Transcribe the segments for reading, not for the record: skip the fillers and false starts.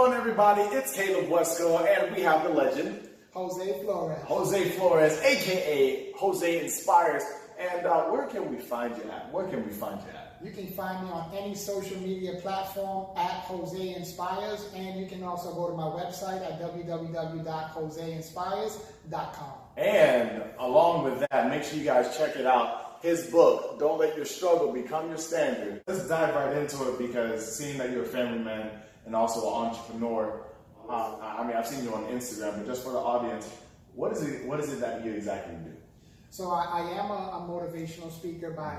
on, everybody? It's Caleb Wesco, and we have the legend, Jose Flores. Jose Flores, aka Jose Inspires. And where can we find you at? You can find me on any social media platform at Jose Inspires, and you can also go to my website at www.joseinspires.com. And along with that, make sure you guys check it out. His book, Don't Let Your Struggle Become Your Standard. Let's dive right into it, because seeing that you're a family man and also an entrepreneur, I've seen you on Instagram, but just for the audience, what is it that you exactly do? So I am a motivational speaker by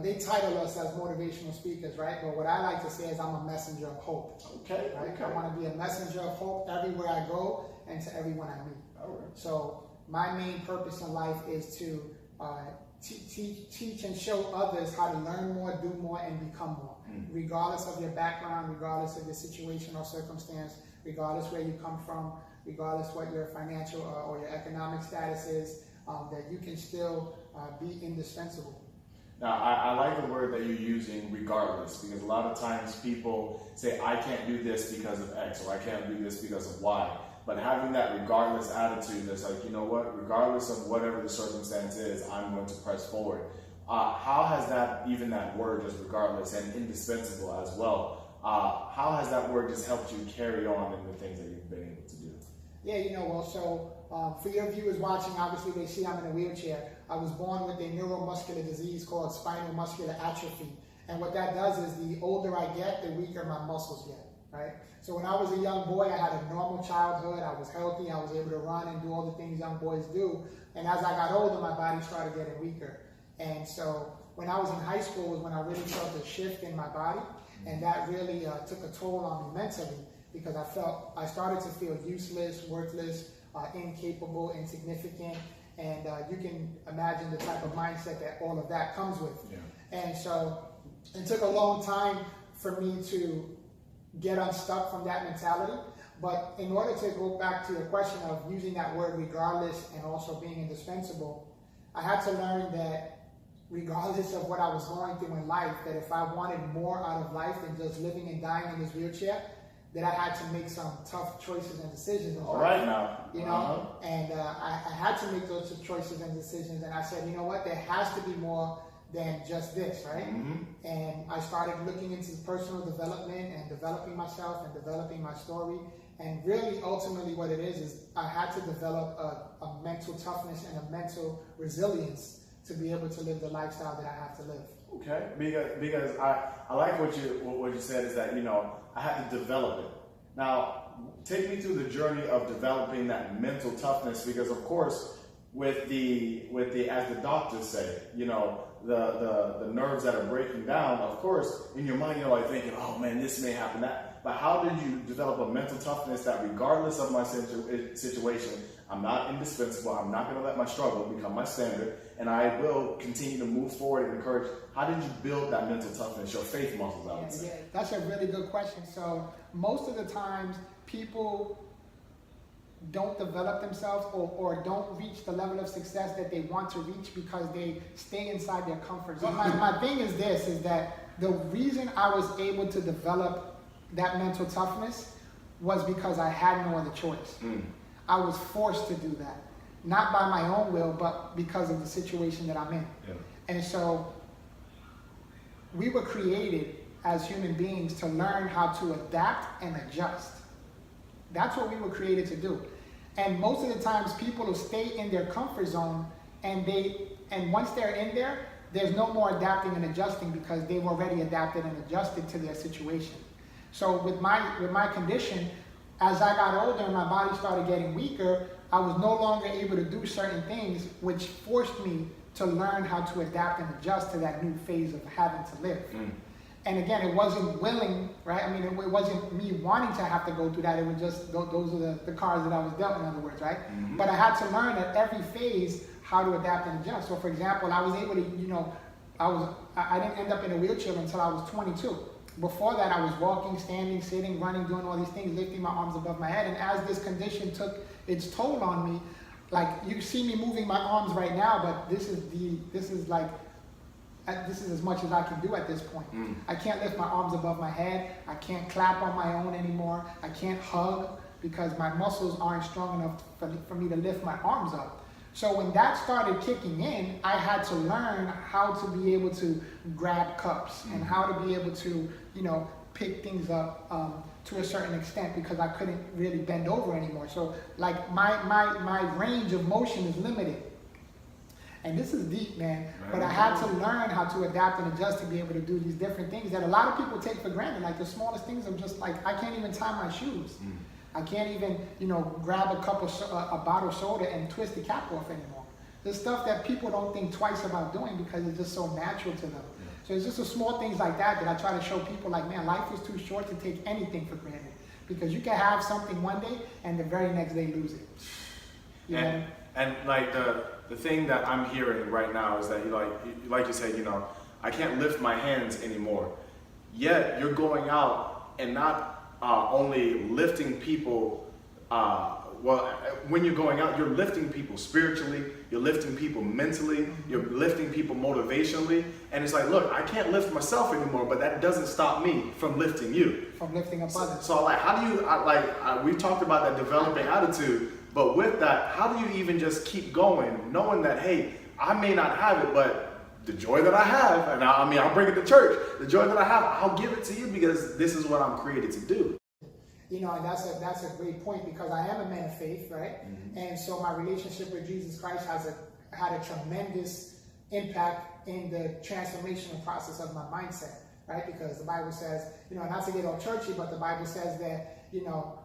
they title us as motivational speakers, right? But what I like to say is I'm a messenger of hope. Okay. Right? Okay. I want to be a messenger of hope everywhere I go and to everyone I meet. All right. So my main purpose in life is to teach and show others how to learn more, do more, and become more. Regardless of your background, regardless of your situation or circumstance, regardless where you come from, regardless what your financial or your economic status is, that you can still be indispensable. Now, I like the word that you're using, regardless, because a lot of times people say, I can't do this because of X, or I can't do this because of Y. But having that regardless attitude that's like, you know what, regardless of whatever the circumstance is, I'm going to press forward. How has that word, just regardless, and indispensable as well, how has that word just helped you carry on in the things that you've been able to do? Yeah, for your viewers watching, obviously they see I'm in a wheelchair. I was born with a neuromuscular disease called spinal muscular atrophy. And what that does is the older I get, the weaker my muscles get, right? So when I was a young boy, I had a normal childhood. I was healthy. I was able to run and do all the things young boys do. And as I got older, my body started getting weaker. And so when I was in high school was when I really felt a shift in my body. And that really took a toll on me mentally, because I started to feel useless, worthless, incapable, insignificant, and you can imagine the type of mindset that all of that comes with. Yeah. And so it took a long time for me to get unstuck from that mentality. But in order to go back to your question of using that word regardless and also being indispensable, I had to learn that regardless of what I was going through in life, that if I wanted more out of life than just living and dying in this wheelchair, that I had to make some tough choices and decisions. All right now. And I had to make those choices and decisions. And I said, you know what, there has to be more than just this, right? And I started looking into personal development and developing myself and developing my story. And really, ultimately, what it is I had to develop a mental toughness and a mental resilience to be able to live the lifestyle that I have to live. Okay, because I like what you said is that, I had to develop it. Now, take me through the journey of developing that mental toughness, because of course, with the as the doctors say, the nerves that are breaking down, of course, in your mind, you're like thinking, oh man, this may happen, that. But how did you develop a mental toughness that regardless of my situation, I'm not indispensable, I'm not going to let my struggle become my standard, and I will continue to move forward and encourage? How did you build that mental toughness, your faith muscles, I would say? Yeah, that's a really good question. So most of the times, people don't develop themselves or don't reach the level of success that they want to reach because they stay inside their comfort zone. My thing is this, is that the reason I was able to develop that mental toughness was because I had no other choice. I was forced to do that. Not by my own will, but because of the situation that I'm in. Yeah. And so we were created as human beings to learn how to adapt and adjust. That's what we were created to do. And most of the times people will stay in their comfort zone, and once they're in there, there's no more adapting and adjusting because they've already adapted and adjusted to their situation. So with my condition, as I got older and my body started getting weaker, I was no longer able to do certain things, which forced me to learn how to adapt and adjust to that new phase of having to live. And again, it wasn't willing, right? I mean, it wasn't me wanting to have to go through that. It was just, those are the cards that I was dealt, in other words, right? But I had to learn at every phase how to adapt and adjust. So for example, I was able to, I didn't end up in a wheelchair until I was 22. Before that, I was walking, standing, sitting, running, doing all these things, lifting my arms above my head. And as this condition took its toll on me, like you see me moving my arms right now, but this is like this is as much as I can do at this point. I can't lift my arms above my head. I can't clap on my own anymore. I can't hug because my muscles aren't strong enough for me to lift my arms up. So when that started kicking in, I had to learn how to be able to grab cups and how to be able to, you know, pick things up to a certain extent because I couldn't really bend over anymore. So like my range of motion is limited. And this is deep, man. But I had to learn how to adapt and adjust to be able to do these different things that a lot of people take for granted. Like the smallest things of just like, I can't even tie my shoes. I can't even, you know, grab a bottle of soda and twist the cap off anymore. There's stuff that people don't think twice about doing because it's just so natural to them. So it's just the small things like that I try to show people like, man, life is too short to take anything for granted. Because you can have something one day and the very next day lose it. You know? And like the thing that I'm hearing right now is that like you said, you know, I can't lift my hands anymore. Yet you're going out and not only lifting people. When you're going out, you're lifting people spiritually. You're lifting people mentally. You're lifting people motivationally. And it's like, look, I can't lift myself anymore, but that doesn't stop me from lifting you. From lifting up others. So like, how do you we talked about that developing attitude. But with that, how do you even just keep going, knowing that, hey, I may not have it, but the joy that I have, and I'll bring it to church, the joy that I have, I'll give it to you because this is what I'm created to do. You know, and that's a great point because I am a man of faith, right? And so my relationship with Jesus Christ had a tremendous impact in the transformational process of my mindset, right? Because the Bible says, you know, not to get all churchy, but the Bible says that, you know,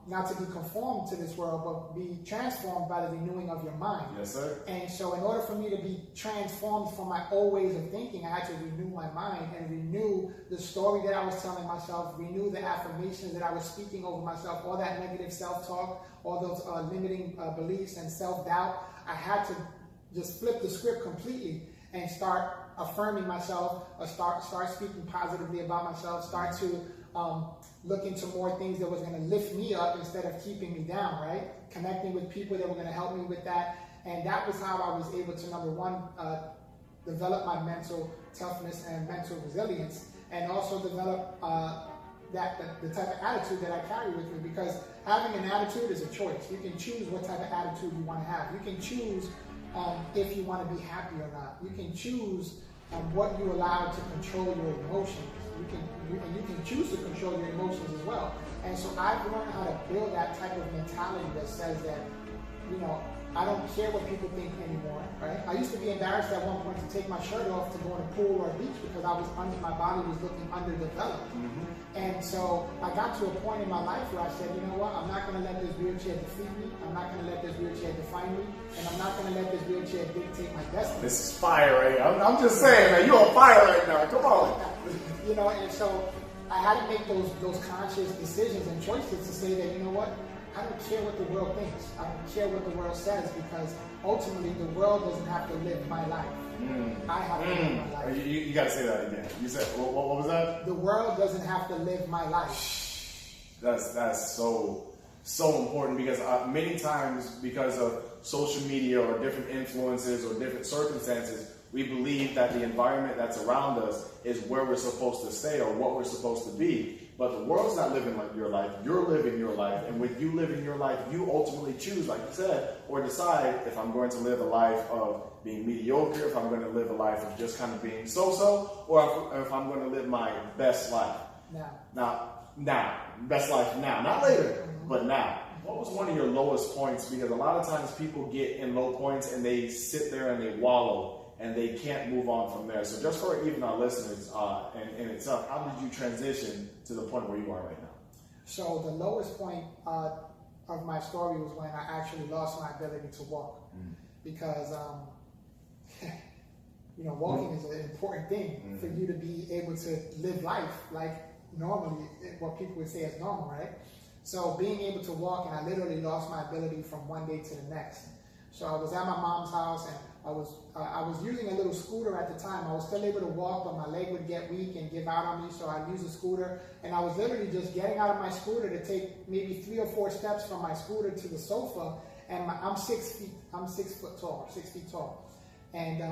not to be conformed to this world, but be transformed by the renewing of your mind. Yes, sir. And so in order for me to be transformed from my old ways of thinking, I had to renew my mind and renew the story that I was telling myself, renew the affirmations that I was speaking over myself, all that negative self-talk, all those limiting beliefs and self-doubt. I had to just flip the script completely and start affirming myself, start speaking positively about myself, start to look into more things that was going to lift me up instead of keeping me down, right? Connecting with people that were going to help me with that. And that was how I was able to, number one, develop my mental toughness and mental resilience, and also develop the type of attitude that I carry with me, because having an attitude is a choice. You can choose what type of attitude you want to have. You can choose if you want to be happy or not. You can choose what you allow to control your emotions. You can choose to control your emotions as well. And so I've learned how to build that type of mentality that says that, you know, I don't care what people think anymore, right? I used to be embarrassed at one point to take my shirt off to go in a pool or a beach because my body was looking underdeveloped. And so I got to a point in my life where I said, you know what, I'm not going to let this wheelchair defeat me. I'm not going to let this wheelchair define me. And I'm not going to let this wheelchair dictate my destiny. This is fire right now. I'm just saying, man, you're on fire right now. Come on. You know, and so I had to make those conscious decisions and choices to say that, you know what, I don't care what the world thinks. I don't care what the world says, because ultimately the world doesn't have to live my life. I have to live my life. You got to say that again. You said, what was that? The world doesn't have to live my life. That's so important, because many times, because of social media or different influences or different circumstances, we believe that the environment that's around us is where we're supposed to stay or what we're supposed to be. But the world's not living like your life. You're living your life. And with you living your life, you ultimately choose, like you said, or decide if I'm going to live a life of being mediocre, if I'm going to live a life of just kind of being so-so, or if I'm going to live my best life. Now. Best life now. Not later, but now. What was one of your lowest points? Because a lot of times people get in low points and they sit there and they wallow and they can't move on from there. So just for even our listeners in itself, how did you transition to the point where you are right now? So the lowest point of my story was when I actually lost my ability to walk. Because, you know, walking is an important thing for you to be able to live life like normally, what people would say is normal, right? So being able to walk, and I literally lost my ability from one day to the next. So I was at my mom's house, and I was using a little scooter at the time. I was still able to walk, but my leg would get weak and give out on me, so I'd use a scooter. And I was literally just getting out of my scooter to take maybe 3 or 4 steps from my scooter to the sofa. And I'm 6 feet tall. and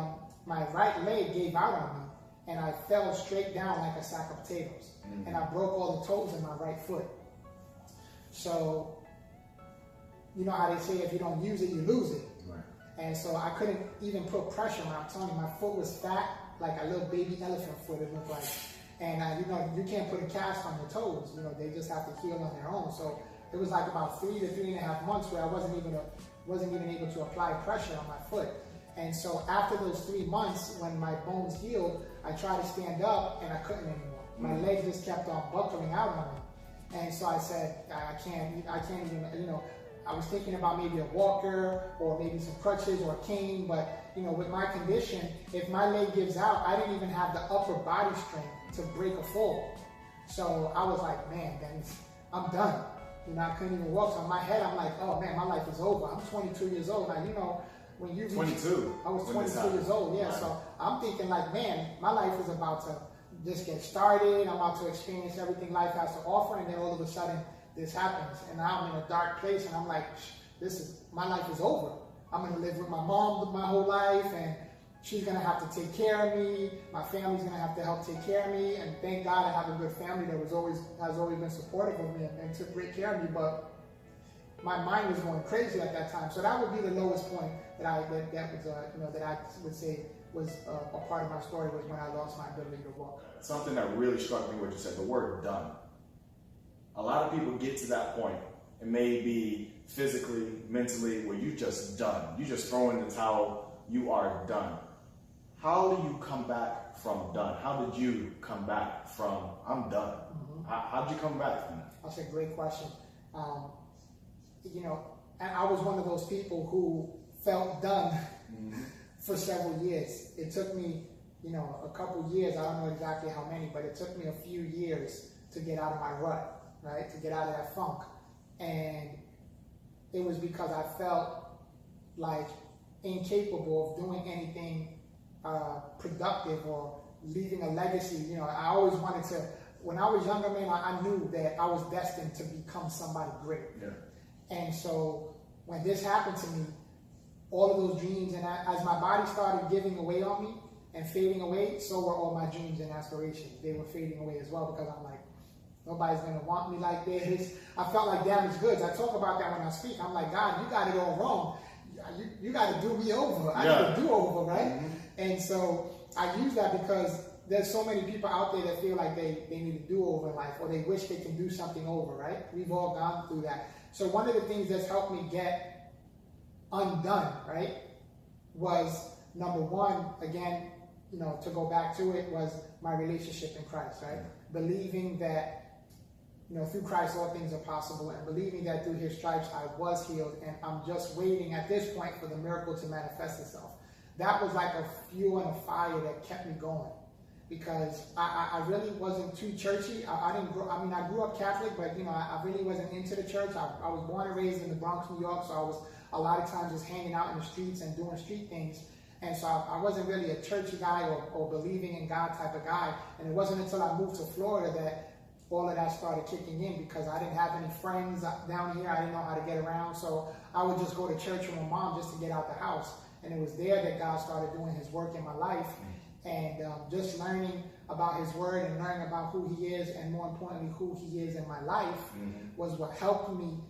my right leg gave out on me, and I fell straight down like a sack of potatoes, and I broke all the toes in my right foot. So, you know how they say if you don't use it, you lose it. Right. And so I couldn't even put pressure on. I'm telling you, my foot was fat, like a little baby elephant foot, it looked like. And you know, you can't put a cast on your toes. You know, they just have to heal on their own. So it was like about 3 to 3.5 months where I wasn't even able to apply pressure on my foot. And so after those 3 months, when my bones healed, I tried to stand up and I couldn't anymore. My leg just kept on buckling out on me. And so I said, I can't even, you know, I was thinking about maybe a walker or maybe some crutches or a cane, but you know, with my condition, if my leg gives out, I didn't even have the upper body strength to break a fall. So I was like, man, then I'm done. You know, I couldn't even walk. So in my head, I'm like, oh man, my life is over. I'm 22 years old now. You know, when you reach, 22. I was 22 years old. Yeah. Right. So I'm thinking like, man, my life is about to just get started. I'm about to experience everything life has to offer, and then all of a sudden this happens, and now I'm in a dark place, and I'm like, my life is over. I'm gonna live with my mom my whole life, and she's gonna have to take care of me. My family's gonna have to help take care of me, and thank God I have a good family that has always been supportive of me and took great care of me. But my mind was going crazy at that time, so that would be the lowest point that I would say was a part of my story, was when I lost my ability to walk. Something that really struck me, what you said, the word done. A lot of people get to that point, it may be physically, mentally, where you just done. You just throw in the towel, you are done. How do you come back from done? How did you come back from I'm done? Mm-hmm. How did you come back from that? That's a great question. You know, and I was one of those people who felt done for several years. It took me, you know, a couple years, I don't know exactly how many, but it took me a few years to get out of my rut, right? To get out of that funk. And it was because I felt like incapable of doing anything productive or leaving a legacy. You know, I always wanted to, when I was younger, man, I knew that I was destined to become somebody great. Yeah. And so when this happened to me, all of those dreams, and as my body started giving away on me and fading away, so were all my dreams and aspirations. They were fading away as well, because I'm like, nobody's going to want me like this. I felt like damaged goods. I talk about that when I speak. I'm like, God, you got it all wrong. You got to do me over. I need to do over, right? Mm-hmm. And so I use that because there's so many people out there that feel like they need to do over in life, or they wish they can do something over, right? We've all gone through that. So one of the things that's helped me get undone, right, was number one, again, you know, to go back to it, was my relationship in Christ, right? Mm-hmm. Believing that, you know, through Christ all things are possible, and believing that through his stripes I was healed, and I'm just waiting at this point for the miracle to manifest itself. That was like a fuel and a fire that kept me going, because I really wasn't too churchy. I grew up Catholic, but you know, I really wasn't into the church. I was born and raised in the Bronx, New York, so I was a lot of times just hanging out in the streets and doing street things. And so I wasn't really a churchy guy or believing in God type of guy. And it wasn't until I moved to Florida that all of that started kicking in, because I didn't have any friends down here. I didn't know how to get around. So I would just go to church with my mom just to get out the house. And it was there that God started doing his work in my life. And just learning about his word and learning about who he is, and more importantly, who he is in my life, was what helped me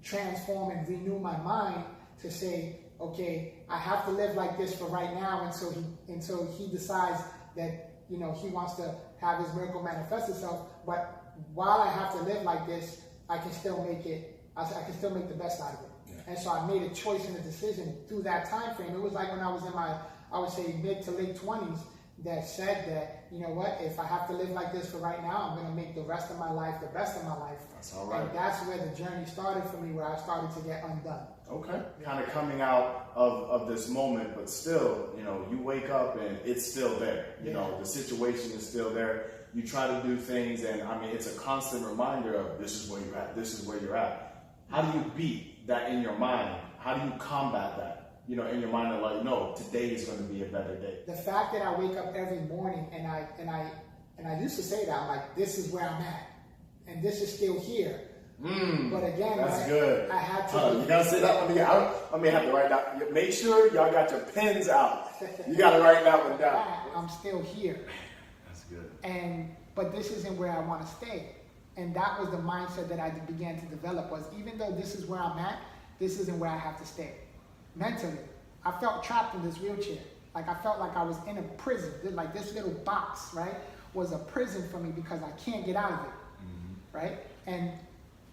transform and renew my mind to say, okay, I have to live like this for right now until he decides that, you know, he wants to have his miracle manifest itself. But while I have to live like this, I can still make it, I can still make the best out of it. Yeah. And so I made a choice and a decision through that time frame. It was like when I was in my, I would say, mid to late 20s, that said that, you know what, if I have to live like this for right now, I'm going to make the rest of my life the best of my life. That's all right. And that's where the journey started for me, where I started to get undone. Okay. Kind of coming out of this moment, but still, you know, you wake up and it's still there. You know, the situation is still there. You try to do things, and I mean, it's a constant reminder of this is where you're at, this is where you're at. How do you beat that in your mind? How do you combat that? You know, in your mind, of like, no, today is going to be a better day. The fact that I wake up every morning and I used to say that, I'm like, this is where I'm at, and this is still here. But again, that's good. I had to. You gotta say that one again. I may have to write down. Make sure y'all got your pens out. You got to write that one down. I'm still here. That's good. But this isn't where I want to stay. And that was the mindset that I began to develop, was even though this is where I'm at, this isn't where I have to stay. Mentally, I felt trapped in this wheelchair. Like I felt like I was in a prison. Like this little box, right, was a prison for me because I can't get out of it, right? And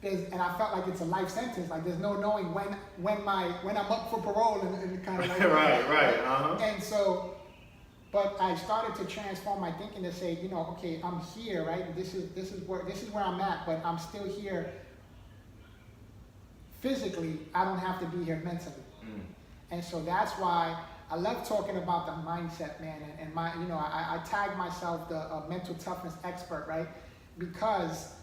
I felt like it's a life sentence. Like there's no knowing when I'm up for parole and kind of like right. And so, but I started to transform my thinking to say, you know, okay, I'm here, right? This is where I'm at, but I'm still here physically. I don't have to be here mentally. And so that's why I love talking about the mindset, man. And my, you know, I tag myself the mental toughness expert, right? Because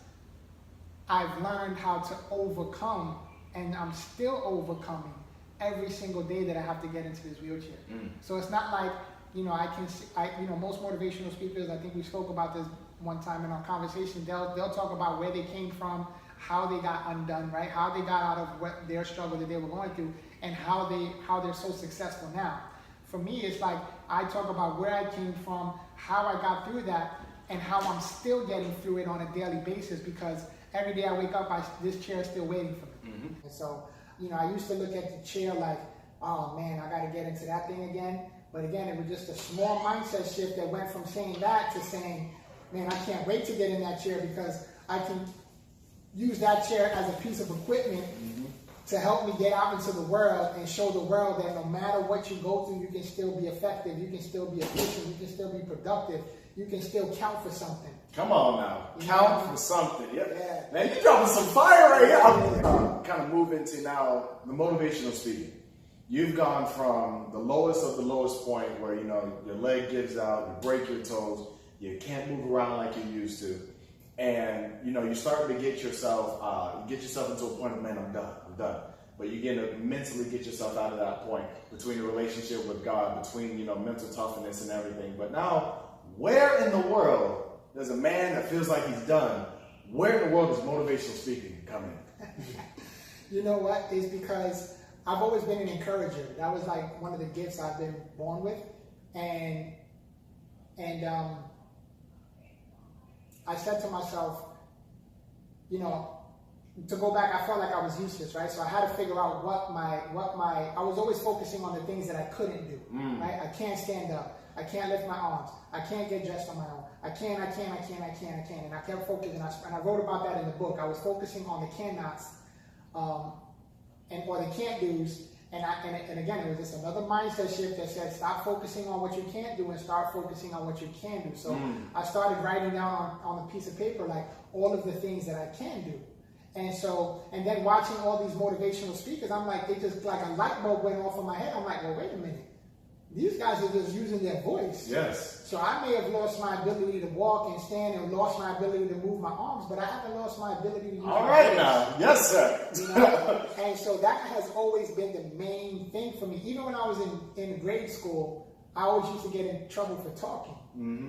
I've learned how to overcome, and I'm still overcoming every single day that I have to get into this wheelchair. So it's not like, you know, most motivational speakers, I think we spoke about this one time in our conversation, they'll talk about where they came from, how they got undone, right? How they got out of what their struggle that they were going through, and how they're so successful now. For me, it's like I talk about where I came from, how I got through that, and how I'm still getting through it on a daily basis, because every day I wake up, this chair is still waiting for me. And so, you know, I used to look at the chair like, oh man, I got to get into that thing again. But again, it was just a small mindset shift that went from saying that to saying, man, I can't wait to get in that chair because I can use that chair as a piece of equipment to help me get out into the world and show the world that no matter what you go through, you can still be effective, you can still be efficient, you can still be productive, you can still count for something. Come on now, count for something. Yeah. Man, you're dropping some fire right here. I'm kind of move into now the motivational speaking. You've gone from the lowest of the lowest point where, you know, your leg gives out, you break your toes, you can't move around like you used to. And, you know, you start to get yourself into a point of, man, I'm done. But you get to mentally get yourself out of that point between the relationship with God, between, you know, mental toughness and everything. But now, where in the world does a man that feels like he's done, where in the world does motivational speaking come in? You know what? It's because I've always been an encourager. That was like one of the gifts I've been born with. And I said to myself, you know, to go back, I felt like I was useless, right? So I had to figure out I was always focusing on the things that I couldn't do, right? I can't stand up. I can't lift my arms. I can't get dressed on my own. I can't. And I kept focusing, and I wrote about that in the book. I was focusing on the cannots, or the can't do's. And again, it was just another mindset shift that said, stop focusing on what you can't do and start focusing on what you can do. So I started writing down on a piece of paper, like all of the things that I can do. And then watching all these motivational speakers, I'm like, it just like a light bulb went off in my head. I'm like, well, wait a minute. These guys are just using their voice. Yes. So I may have lost my ability to walk and stand and lost my ability to move my arms, but I haven't lost my ability to use All my right voice. now. Yes, sir. You know? And so that has always been the main thing for me. Even when I was in grade school, I always used to get in trouble for talking.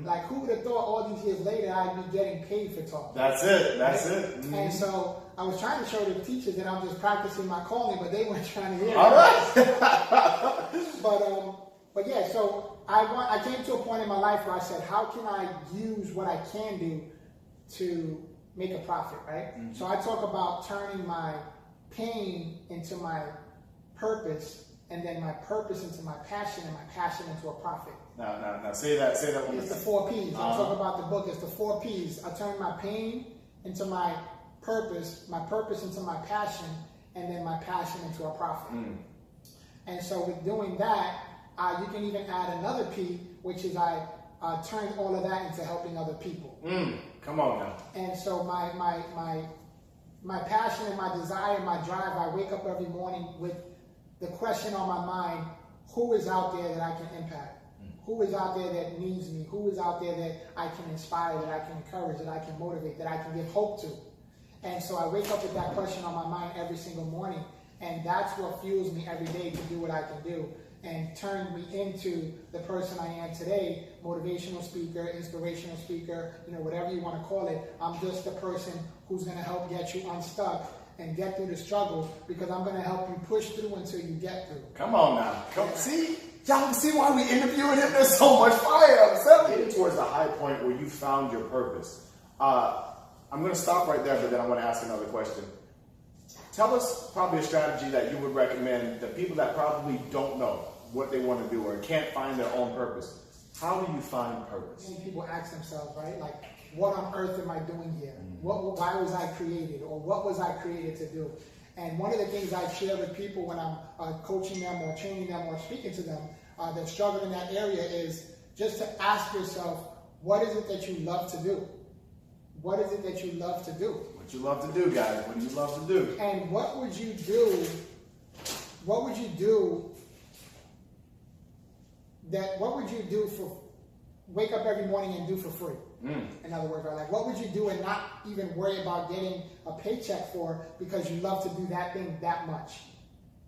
Like, who would have thought all these years later I'd be getting paid for talking? That's it. That's it. And so I was trying to show the teachers that I'm just practicing my calling, but they weren't trying to hear it. All right. But yeah, so I came to a point in my life where I said, how can I use what I can do to make a profit, right? So I talk about turning my pain into my purpose, and then my purpose into my passion, and my passion into a profit. Now, say that one. It's the 4 P's. I talk about the book. It's the 4 P's. I turn my pain into my purpose into my passion, and then my passion into a profit. And so with doing that, you can even add another P, which is I turn all of that into helping other people. Come on now. And so my passion and my desire, my drive, I wake up every morning with the question on my mind, who is out there that I can impact? Who is out there that needs me? Who is out there that I can inspire, that I can encourage, that I can motivate, that I can give hope to? And so I wake up with that question on my mind every single morning, and that's what fuels me every day to do what I can do and turn me into the person I am today, motivational speaker, inspirational speaker, whatever you want to call it. I'm just the person who's going to help get you unstuck and get through the struggle, because I'm going to help you push through until you get through. Come on now. See, Y'all can see why we interviewing him. There's so much fire. I'm telling you. Getting towards the high point where you found your purpose. I'm going to stop right there, but then I want to ask another question. Tell us probably a strategy that you would recommend to people that probably don't know what they want to do or can't find their own purpose. How do you find purpose? Many people ask themselves, right? Like, what on earth am I doing here? Why was I created? Or what was I created to do? And one of the things I share with people when I'm coaching them or training them or speaking to them that struggle in that area is just to ask yourself, what is it that you love to do? What is it that you love to do? What you love to do, guys. What do you love to do? And what would you do? What would you do? What would you do for wake up every morning and do for free? In other words, right? Like, what would you do and not even worry about getting a paycheck for because you love to do that thing that much?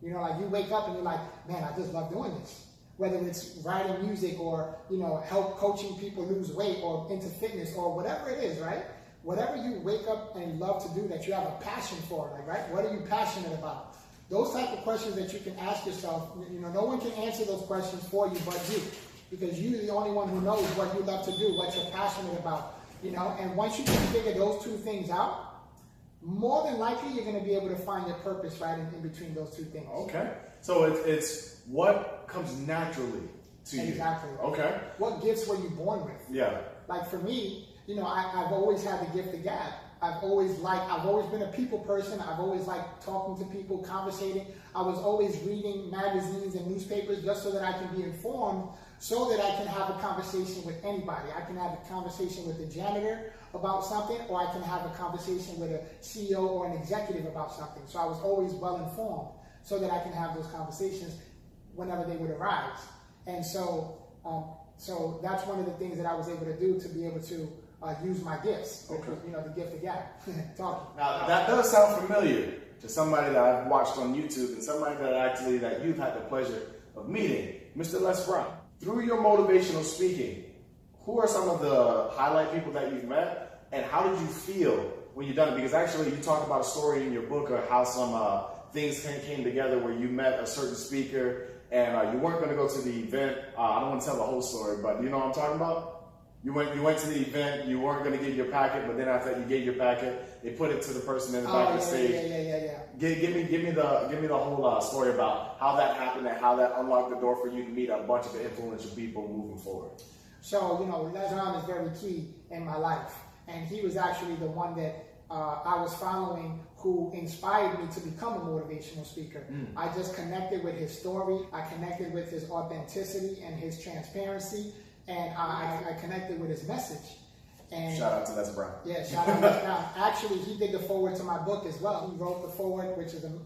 You know, like you wake up and you're like, man, I just love doing this. Whether it's writing music or, you know, help coaching people lose weight or into fitness or whatever it is, right? Whatever you wake up and love to do that you have a passion for, like, right? What are you passionate about? Those type of questions that you can ask yourself, you know, no one can answer those questions for you but you. Because you're the only one who knows what you love to do, what you're passionate about, you know. And once you can figure those two things out, more than likely you're going to be able to find your purpose right in between those two things. Okay. So it's what comes naturally to you. Exactly. Okay. What gifts were you born with? Yeah. Like for me, you know, I've always had the gift of gab. I've always been a people person. I've always liked talking to people, conversating. I was always reading magazines and newspapers just so that I can be informed, so that I can have a conversation with anybody. I can have a conversation with the janitor about something, or I can have a conversation with a CEO or an executive about something. So I was always well informed so that I can have those conversations whenever they would arise. And so that's one of the things that I was able to do to be able to use my gifts. Okay. You know, the gift of gab, talking. Now, that does sound familiar to somebody that I've watched on YouTube and somebody that you've had the pleasure of meeting, Mr. Les Brown. Through your motivational speaking, who are some of the highlight people that you've met, and how did you feel when you done it? Because actually, you talk about a story in your book of how some things came together where you met a certain speaker, and you weren't going to go to the event. I don't want to tell the whole story, but you know what I'm talking about? You went to the event, you weren't going to get your packet, but then after you gave your packet, they put it to the person in the back of the stage. Yeah. Give me the whole story about how that happened and how that unlocked the door for you to meet a bunch of influential people moving forward. So, you know, Les Brown is very key in my life, and he was actually the one that I was following who inspired me to become a motivational speaker. I just connected with his story, I connected with his authenticity and his transparency, and I connected with his message. And shout out to Les Brown. Yeah, shout out to Les Brown. Actually, he did the foreword to my book as well. He wrote the foreword,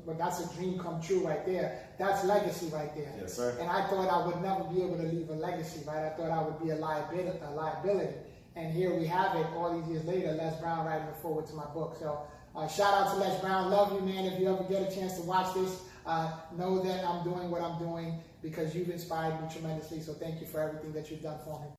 but that's a dream come true right there. That's legacy right there. Yes, sir. And I thought I would never be able to leave a legacy, right? I thought I would be a liability. And here we have it, all these years later, Les Brown writing the foreword to my book. So shout out to Les Brown. Love you, man. If you ever get a chance to watch this, know that I'm doing what I'm doing because you've inspired me tremendously. So thank you for everything that you've done for me.